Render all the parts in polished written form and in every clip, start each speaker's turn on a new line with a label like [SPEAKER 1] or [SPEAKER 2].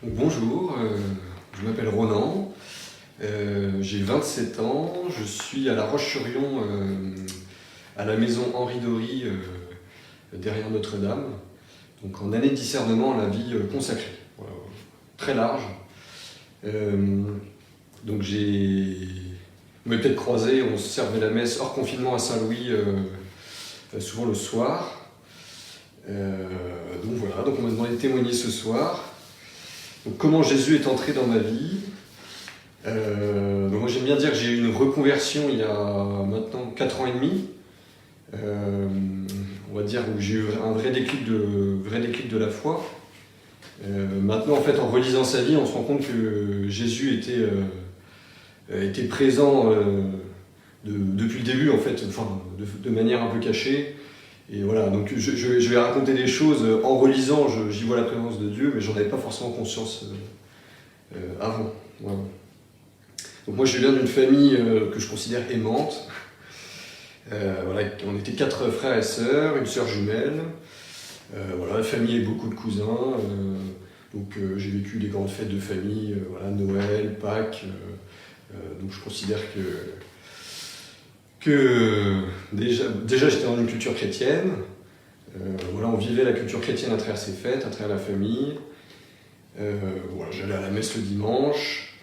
[SPEAKER 1] Donc, bonjour, je m'appelle Ronan, j'ai 27 ans, je suis à La Roche-sur-Yon, à la maison Henri Dory, derrière Notre-Dame, donc en année de discernement à la vie consacrée, voilà, très large. Donc vous m'avez peut-être croisé, on servait la messe hors confinement à Saint-Louis, souvent le soir. Donc voilà, donc on m'a demandé de témoigner ce soir. Donc, comment Jésus est entré dans ma vie. Moi j'aime bien dire que j'ai eu une reconversion il y a maintenant 4 ans et demi. On va dire où j'ai eu un vrai déclic de la foi. Maintenant en fait en relisant sa vie on se rend compte que Jésus était présent depuis le début en fait, enfin, de manière un peu cachée. Et voilà, donc je vais raconter des choses en relisant, j'y vois la présence de Dieu, mais j'en avais pas forcément conscience avant. Voilà. Donc moi je viens d'une famille que je considère aimante. Voilà, on était 4 frères et sœurs, une sœur jumelle. Voilà, la famille avec beaucoup de cousins. Donc j'ai vécu des grandes fêtes de famille, voilà, Noël, Pâques. Donc je considère que déjà j'étais dans une culture chrétienne. Voilà, on vivait la culture chrétienne à travers ces fêtes, à travers la famille. Voilà, j'allais à la messe le dimanche.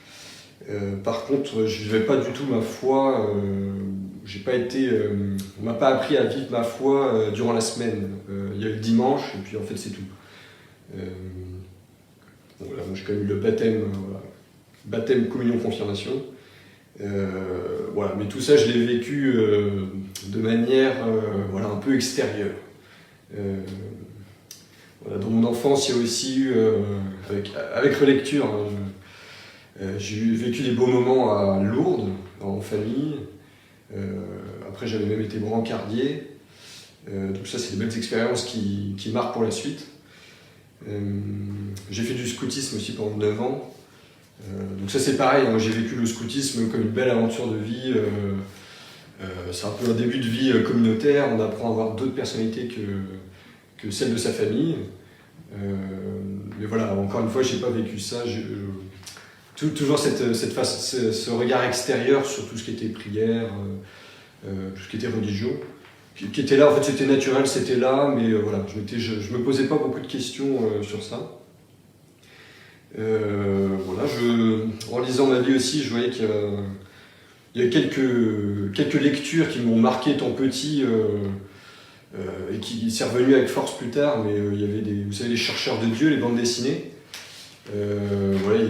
[SPEAKER 1] Par contre, je ne vivais pas du tout ma foi. On m'a pas appris à vivre ma foi durant la semaine. Il y a eu le dimanche et puis en fait c'est tout. Voilà, moi j'ai quand même eu le baptême, voilà. Baptême, communion, confirmation. Voilà, mais tout ça je l'ai vécu de manière voilà, un peu extérieure. Voilà, dans mon enfance, il y a aussi eu, avec relecture, j'ai vécu des beaux moments à Lourdes, en famille. Après, j'avais même été brancardier. Donc ça, c'est des belles expériences qui marquent pour la suite. J'ai fait du scoutisme aussi pendant 9 ans. Donc ça, c'est pareil, hein, j'ai vécu le scoutisme comme une belle aventure de vie. C'est un peu un début de vie communautaire. On apprend à avoir d'autres personnalités que celle de sa famille. Mais voilà, encore une fois, je n'ai pas vécu ça. Toujours ce regard extérieur sur tout ce qui était prière, tout ce qui était religion, qui était là, en fait c'était naturel, c'était là, mais voilà, je me posais pas beaucoup de questions sur ça. Voilà, en lisant ma vie aussi, je voyais qu'il y a quelques lectures qui m'ont marqué étant petit, et qui s'est revenu avec force plus tard, mais il y avait vous savez, les chercheurs de Dieu, les bandes dessinées. Voilà, il y a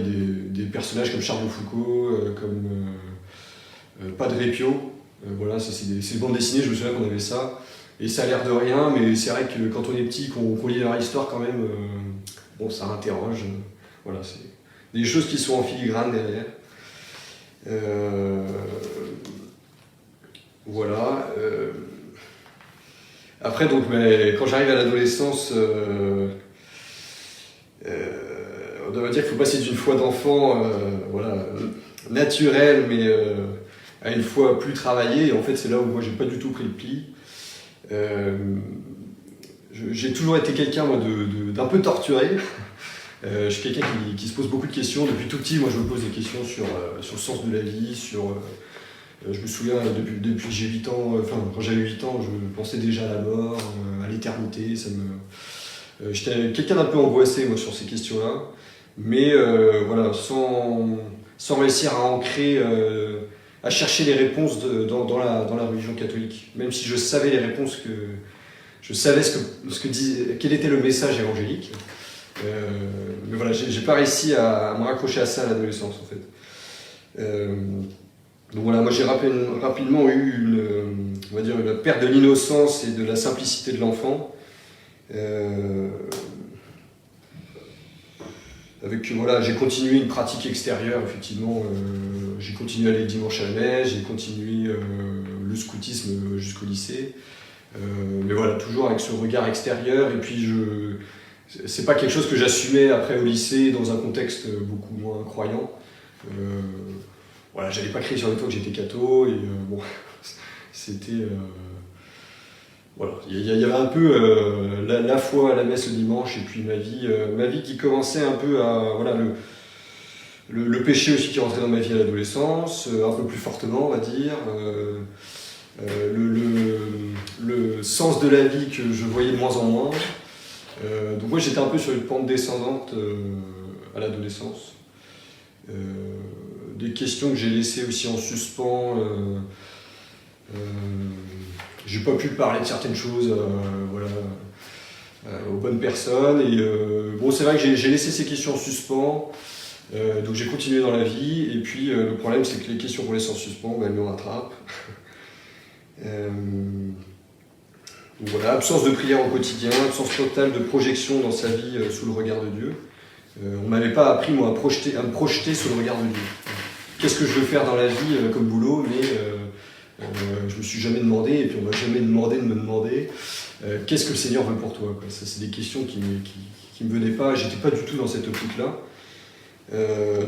[SPEAKER 1] des personnages comme Charles de Foucault, comme Padre Pio. Voilà, ça c'est des bandes dessinées, je me souviens qu'on avait ça. Et ça a l'air de rien, mais c'est vrai que quand on est petit, qu'on lit leur histoire quand même, bon, ça interroge. Voilà, c'est des choses qui sont en filigrane derrière. Voilà. Après, donc, quand j'arrive à l'adolescence, on doit dire qu'il faut passer d'une foi d'enfant voilà, naturelle, mais à une foi plus travaillée. Et en fait, c'est là où moi, j'ai pas du tout pris le pli. J'ai toujours été quelqu'un d'un peu torturé. Je suis quelqu'un qui se pose beaucoup de questions. Depuis tout petit, moi, je me pose des questions sur le sens de la vie, je me souviens, depuis que j'ai 8 ans, quand j'avais 8 ans, je pensais déjà à la mort, à l'éternité. J'étais quelqu'un d'un peu angoissé, moi, sur ces questions-là. Mais voilà, sans réussir à ancrer, à chercher les réponses dans la religion catholique. Même si je savais les réponses, je savais quel était le message évangélique. Mais voilà, j'ai pas réussi à me raccrocher à ça à l'adolescence, en fait. Donc voilà, moi j'ai rapidement eu on va dire une perte de l'innocence et de la simplicité de l'enfant. Voilà, j'ai continué une pratique extérieure, effectivement. J'ai continué à aller le dimanche à la messe, j'ai continué le scoutisme jusqu'au lycée. Mais voilà, toujours avec ce regard extérieur. Et puis c'est pas quelque chose que j'assumais après au lycée dans un contexte beaucoup moins croyant. Voilà, j'allais pas crier sur les toits que j'étais catho et bon, c'était voilà, il y avait un peu la foi à la messe le dimanche et puis ma vie qui commençait un peu à voilà le péché aussi qui rentrait dans ma vie à l'adolescence, un peu plus fortement on va dire, le sens de la vie que je voyais de moins en moins. Donc moi j'étais un peu sur une pente descendante à l'adolescence. Des questions que j'ai laissées aussi en suspens. J'ai pas pu parler de certaines choses voilà, aux bonnes personnes. Et bon, c'est vrai que j'ai laissé ces questions en suspens. Donc j'ai continué dans la vie. Et puis le problème, c'est que les questions qu'on laisse en suspens, elles me rattrapent. Donc voilà, absence de prière au quotidien, absence totale de projection dans sa vie sous le regard de Dieu. On m'avait pas appris moi à me projeter sous le regard de Dieu. Qu'est-ce que je veux faire dans la vie comme boulot, mais je me suis jamais demandé, et puis on m'a jamais demandé de me demander qu'est-ce que le Seigneur veut pour toi, quoi. Ça, c'est des questions qui me venaient pas, j'étais pas du tout dans cette optique-là.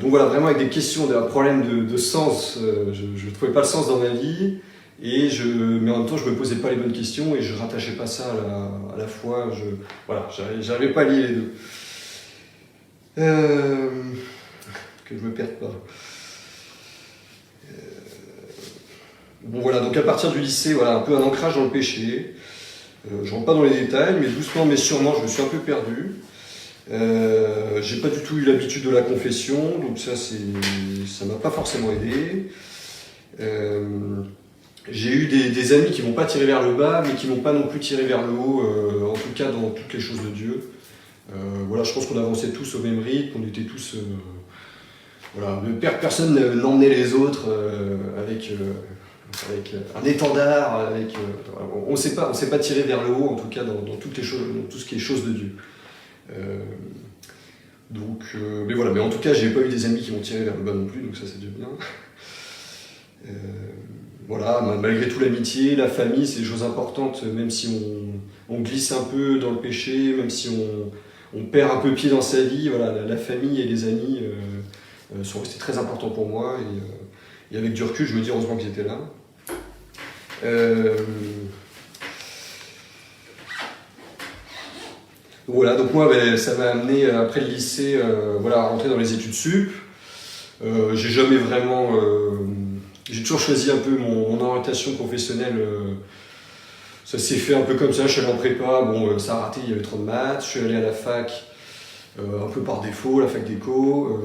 [SPEAKER 1] Donc voilà, vraiment avec des questions, un problème de sens, je ne trouvais pas le sens dans ma vie, mais en même temps je me posais pas les bonnes questions et je rattachais pas ça à la foi, voilà, j'arrivais pas à lier les deux. Que je me perde pas. Bon voilà, donc à partir du lycée, voilà, un peu un ancrage dans le péché. Je rentre pas dans les détails, mais doucement mais sûrement, je me suis un peu perdu. J'ai pas du tout eu l'habitude de la confession, donc ça m'a pas forcément aidé. J'ai eu des amis qui m'ont pas tiré vers le bas, mais qui m'ont pas non plus tiré vers le haut, en tout cas dans toutes les choses de Dieu. Voilà, je pense qu'on avançait tous au même rythme, on était tous... voilà, personne n'emmenait les autres avec un étendard, on ne s'est pas tiré vers le haut, en tout cas dans toutes les choses, dans tout ce qui est choses de Dieu. Mais voilà, mais en tout cas, j'ai pas eu des amis qui m'ont tiré vers le bas non plus, donc ça c'est déjà bien. Voilà, malgré tout l'amitié, la famille, c'est des choses importantes, même si on glisse un peu dans le péché, même si on perd un peu pied dans sa vie, voilà, la famille et les amis sont restés très importants pour moi, et avec du recul, je me dis heureusement qu'ils étaient là. Voilà, donc moi, ça m'a amené, après le lycée, voilà, à rentrer dans les études sup. J'ai jamais vraiment... j'ai toujours choisi un peu mon orientation professionnelle. Ça s'est fait un peu comme ça, je suis allé en prépa, bon, ça a raté, il y avait trop de maths. Je suis allé à la fac, un peu par défaut, la fac d'éco.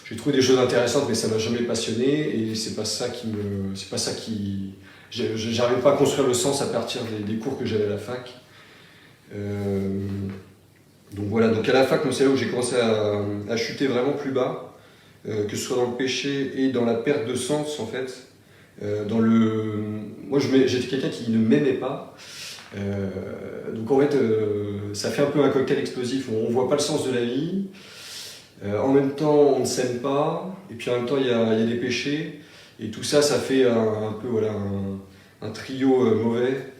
[SPEAKER 1] J'ai trouvé des choses intéressantes, mais ça m'a jamais passionné, et c'est pas ça qui... J'arrivais pas à construire le sens à partir des cours que j'avais à la fac. Donc voilà, donc à la fac, c'est là où j'ai commencé à chuter vraiment plus bas, que ce soit dans le péché et dans la perte de sens en fait. Moi j'étais quelqu'un qui ne m'aimait pas, donc en fait ça fait un peu un cocktail explosif, on voit pas le sens de la vie, en même temps on ne s'aime pas, et puis en même temps il y a des péchés, et tout ça fait un peu voilà, un trio mauvais.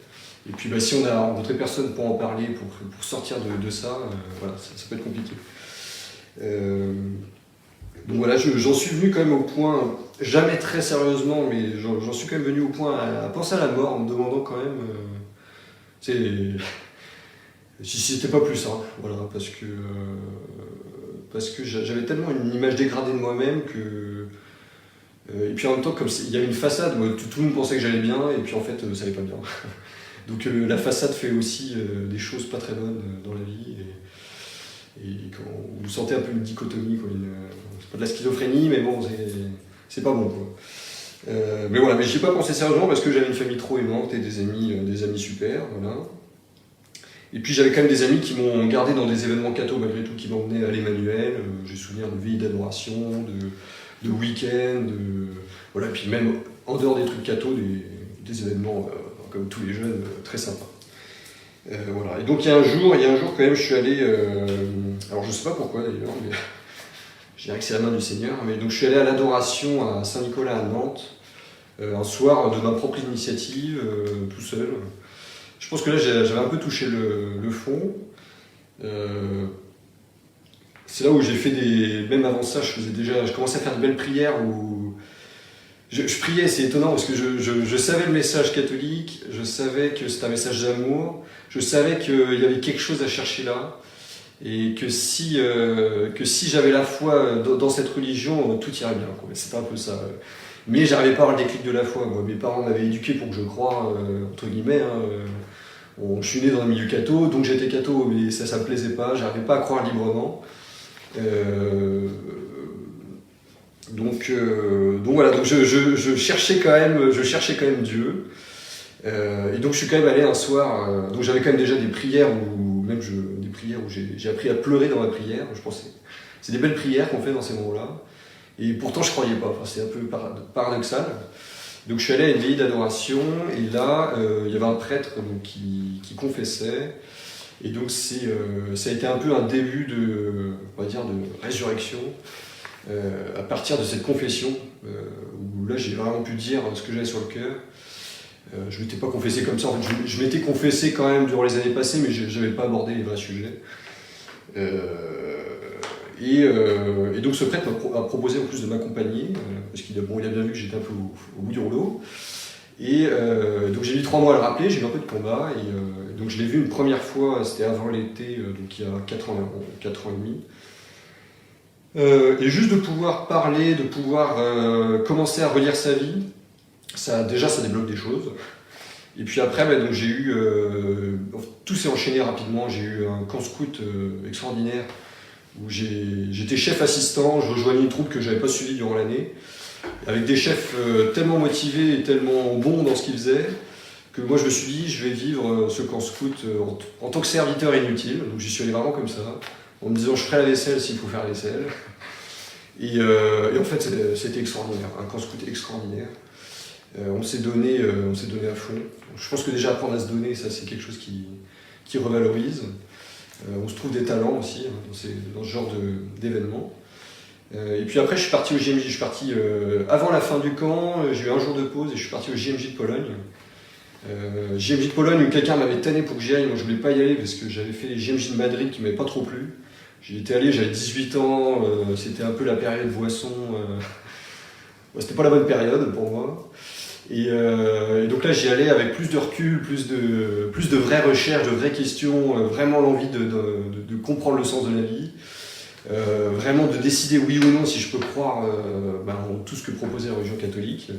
[SPEAKER 1] Et puis si on a rencontré personne pour en parler, pour sortir de ça, voilà, ça peut être compliqué. Donc voilà, j'en suis venu quand même au point, jamais très sérieusement, mais j'en suis quand même venu au point à penser à la mort en me demandant quand même si c'était pas plus simple, voilà, parce que j'avais tellement une image dégradée de moi-même que... et puis en même temps, comme il y avait une façade où tout le monde pensait que j'allais bien, et puis en fait, ça allait pas bien. Donc la façade fait aussi des choses pas très bonnes dans la vie, et quand vous sentez un peu une dichotomie, quoi, c'est pas de la schizophrénie, mais bon, c'est pas bon, quoi. Mais voilà, mais j'y ai pas pensé sérieusement parce que j'avais une famille trop aimante et des amis super, voilà. Et puis j'avais quand même des amis qui m'ont gardé dans des événements catho malgré tout, qui m'emmenaient à l'Emmanuel. J'ai souvenir de veillées d'adoration, de week-ends, voilà, et puis même en dehors des trucs catho, des événements comme tous les jeunes, très sympas. Voilà. Et donc il y a un jour quand même, je suis allé, alors je sais pas pourquoi d'ailleurs, mais je dirais que c'est la main du Seigneur, mais donc je suis allé à l'adoration à Saint-Nicolas à Nantes, un soir de ma propre initiative, tout seul. Je pense que là j'avais un peu touché le fond. C'est là où j'ai fait même avant ça, je commençais à faire de belles prières où je priais, c'est étonnant parce que je savais le message catholique, je savais que c'était un message d'amour, je savais qu'il y avait quelque chose à chercher là, et que si j'avais la foi dans cette religion, tout irait bien. C'était un peu ça. Mais j'arrivais pas à avoir le déclic de la foi. Moi, mes parents m'avaient éduqué pour que je croie, entre guillemets. Je suis né dans un milieu catho, donc j'étais catho, mais ça me plaisait pas, j'arrivais pas à croire librement. Donc voilà, donc je cherchais quand même Dieu. Et donc je suis quand même allé un soir, donc j'avais quand même déjà des prières où j'ai appris à pleurer dans ma prière. Je pense que c'est des belles prières qu'on fait dans ces moments-là. Et pourtant je croyais pas, c'est un peu paradoxal. Donc je suis allé à une veillée d'adoration et là il y avait un prêtre donc, qui confessait. Et donc ça a été un peu un début on va dire, de résurrection. À partir de cette confession, où là j'ai vraiment pu dire ce que j'avais sur le cœur. Je ne m'étais pas confessé comme ça, en fait, je m'étais confessé quand même durant les années passées, mais je n'avais pas abordé les vrais sujets. Et donc ce prêtre m'a proposé en plus de m'accompagner, parce qu'il a bien vu que j'étais un peu au bout du rouleau. Et donc j'ai mis 3 mois à le rappeler, j'ai eu un peu de combat, et donc je l'ai vu une première fois, c'était avant l'été, donc il y a 4 ans et demi. Et juste de pouvoir parler, de pouvoir commencer à relire sa vie, ça débloque des choses. Et puis après, donc j'ai eu... tout s'est enchaîné rapidement, j'ai eu un camp scout extraordinaire, où j'étais chef assistant, je rejoignais une troupe que je n'avais pas suivie durant l'année, avec des chefs tellement motivés et tellement bons dans ce qu'ils faisaient, que moi je me suis dit, je vais vivre ce camp scout en tant que serviteur inutile. Donc j'y suis allé vraiment comme ça, en me disant je ferai la vaisselle s'il faut faire la vaisselle. Et en fait c'était extraordinaire, un camp scout extraordinaire. On s'est donné à fond. Je pense que déjà apprendre à se donner, ça c'est quelque chose qui revalorise. On se trouve des talents aussi dans ce genre d'événements. Et puis après je suis parti au JMJ, je suis parti avant la fin du camp, j'ai eu un jour de pause et je suis parti au JMJ de Pologne. JMJ de Pologne où quelqu'un m'avait tanné pour que j'y aille, moi je voulais pas y aller parce que j'avais fait les JMJ de Madrid qui m'avaient pas trop plu. J'y étais allé, j'avais 18 ans, c'était un peu la période Voisson, c'était pas la bonne période pour moi. Et donc là j'y allais avec plus de recul, plus de vraies recherches, de vraies questions, vraiment l'envie de comprendre le sens de la vie, vraiment de décider oui ou non si je peux croire en tout ce que proposait la religion catholique.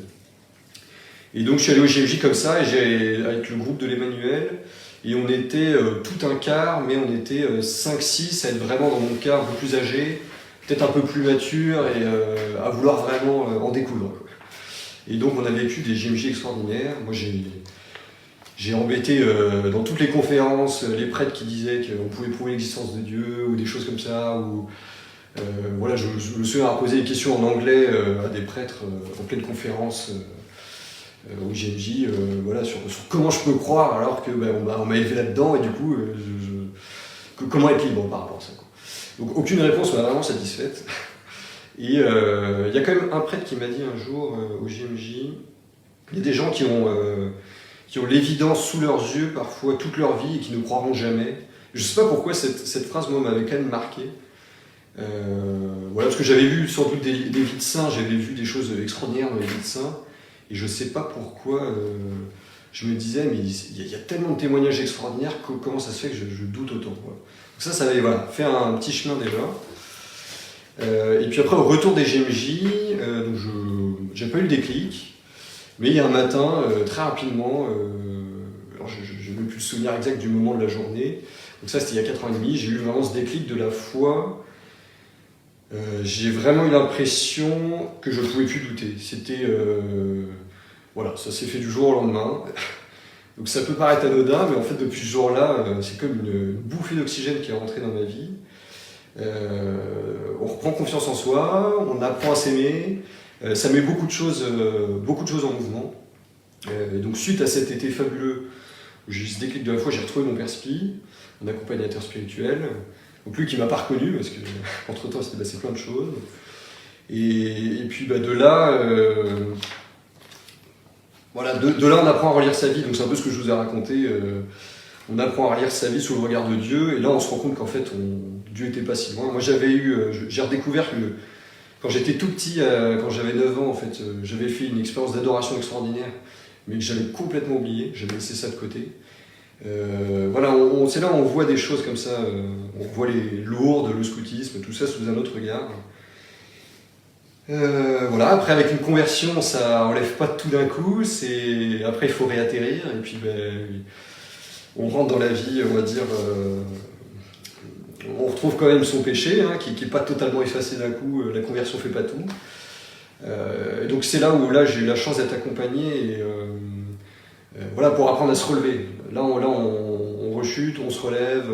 [SPEAKER 1] Et donc je suis allé au JMJ comme ça, avec le groupe de l'Emmanuel, et on était tout un quart, mais on était 5-6 à être vraiment dans mon cas un peu plus âgé, peut-être un peu plus mature et à vouloir vraiment en découdre. Et donc on a vécu des JMJ extraordinaires. Moi j'ai embêté dans toutes les conférences les prêtres qui disaient qu'on pouvait prouver l'existence de Dieu ou des choses comme ça. Voilà, je me souviens avoir posé des questions en anglais à des prêtres en pleine conférence au JMJ, voilà, sur comment je peux croire alors que on m'a élevé là-dedans et du coup comment être libre par rapport à ça, quoi. Donc aucune réponse m'a vraiment satisfaite. Et il y a quand même un prêtre qui m'a dit un jour au JMJ, il y a des gens qui ont l'évidence sous leurs yeux parfois toute leur vie et qui ne croiront jamais. Je ne sais pas pourquoi cette phrase moi m'avait quand même marqué. Voilà, parce que j'avais vu sans doute des vies de saints, j'avais vu des choses extraordinaires dans les vies de saints, et je ne sais pas pourquoi je me disais, mais il y a tellement de témoignages extraordinaires, comment ça se fait que je doute autant, quoi. Donc ça avait fait un petit chemin déjà. Et puis après, au retour des GMJ, j'ai pas eu le déclic, mais il y a un matin, très rapidement, alors je n'ai plus le souvenir exact du moment de la journée, donc ça c'était il y a 4 ans et demi, j'ai eu vraiment ce déclic de la foi. J'ai vraiment eu l'impression que je ne pouvais plus douter. C'était... voilà, ça s'est fait du jour au lendemain. Donc ça peut paraître anodin, mais en fait depuis ce jour-là, c'est comme une bouffée d'oxygène qui est rentrée dans ma vie. On reprend confiance en soi, on apprend à s'aimer, ça met beaucoup de choses en mouvement. Et donc suite à cet été fabuleux où j'ai eu ce déclic de la foi, j'ai retrouvé mon père Spi, mon accompagnateur spirituel. Donc lui qui m'a pas reconnu parce que entre temps il s'était passé plein de choses. Et puis de là, voilà, de là on apprend à relire sa vie. Donc c'est un peu ce que je vous ai raconté. On apprend à relire sa vie sous le regard de Dieu, et là on se rend compte qu'en fait Dieu n'était pas si loin. Moi j'ai redécouvert que quand j'étais tout petit, quand j'avais 9 ans, en fait, j'avais fait une expérience d'adoration extraordinaire, mais que j'avais complètement oublié, j'avais laissé ça de côté. Voilà, c'est là où on voit des choses comme ça, on voit les Lourdes, le scoutisme, tout ça sous un autre regard. Voilà, après avec une conversion, ça enlève pas tout d'un coup, après il faut réatterrir, et puis on rentre dans la vie, on va dire, on retrouve quand même son péché, hein, qui n'est pas totalement effacé d'un coup, la conversion fait pas tout. Et donc c'est là où j'ai eu la chance d'être accompagné, et voilà, pour apprendre à se relever. Là on rechute, on se relève.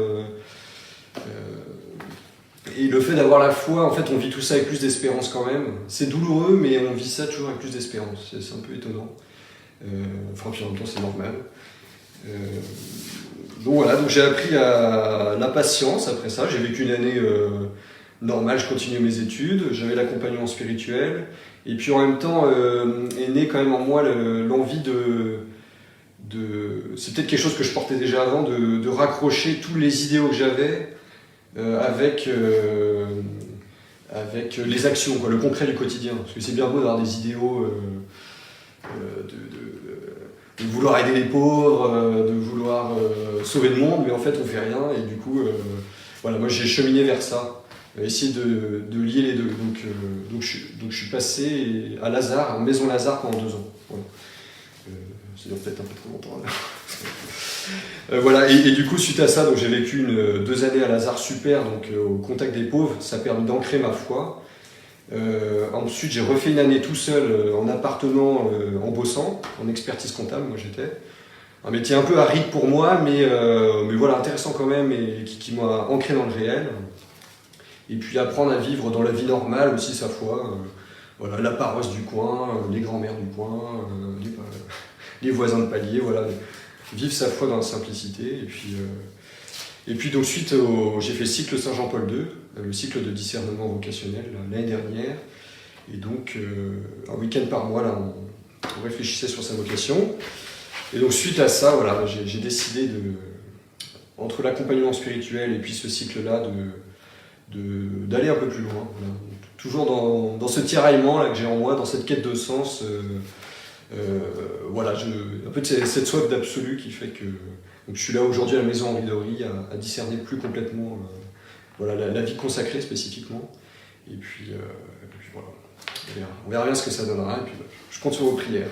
[SPEAKER 1] Et le fait d'avoir la foi, en fait, on vit tout ça avec plus d'espérance quand même. C'est douloureux, mais on vit ça toujours avec plus d'espérance. C'est un peu étonnant. Enfin, puis en même temps, c'est normal. Donc voilà, donc j'ai appris à la patience après ça. J'ai vécu une année normale, je continuais mes études, j'avais l'accompagnement spirituel. Et puis en même temps, est né quand même en moi l'envie c'est peut-être quelque chose que je portais déjà avant, de raccrocher tous les idéaux que j'avais avec les actions, quoi, le concret du quotidien. Parce que c'est bien beau d'avoir des idéaux, de vouloir aider les pauvres, de vouloir sauver le monde, mais en fait on fait rien, et du coup, voilà, moi j'ai cheminé vers ça, essayer de lier les deux. Donc je suis passé à Lazare, à Maison Lazare pendant 2 ans. Voilà. C'est peut-être un peu trop longtemps là. Voilà, et du coup, suite à ça, j'ai vécu 2 années à Lazare super, donc au contact des pauvres, ça a permis d'ancrer ma foi. Ensuite, j'ai refait une année tout seul en appartement, en bossant, en expertise comptable, moi j'étais. Un métier un peu aride pour moi, mais voilà, intéressant quand même, et qui m'a ancré dans le réel. Et puis apprendre à vivre dans la vie normale aussi sa foi. Voilà, la paroisse du coin, les grands-mères du coin, les voisins de palier, voilà. Vivre sa foi dans la simplicité. Et puis donc suite, j'ai fait le cycle Saint-Jean-Paul II, le cycle de discernement vocationnel l'année dernière. Et donc un week-end par mois, là, on réfléchissait sur sa vocation. Et donc suite à ça, voilà, j'ai décidé entre l'accompagnement spirituel et puis ce cycle-là, d'aller un peu plus loin. Voilà. Toujours dans ce tiraillement là, que j'ai en moi, dans cette quête de sens. Voilà, un peu de cette soif d'absolu qui fait que donc je suis là aujourd'hui à la maison Henri Dory à discerner plus complètement voilà, la vie consacrée spécifiquement. Et puis voilà, on verra bien ce que ça donnera. Et puis je compte sur vos prières.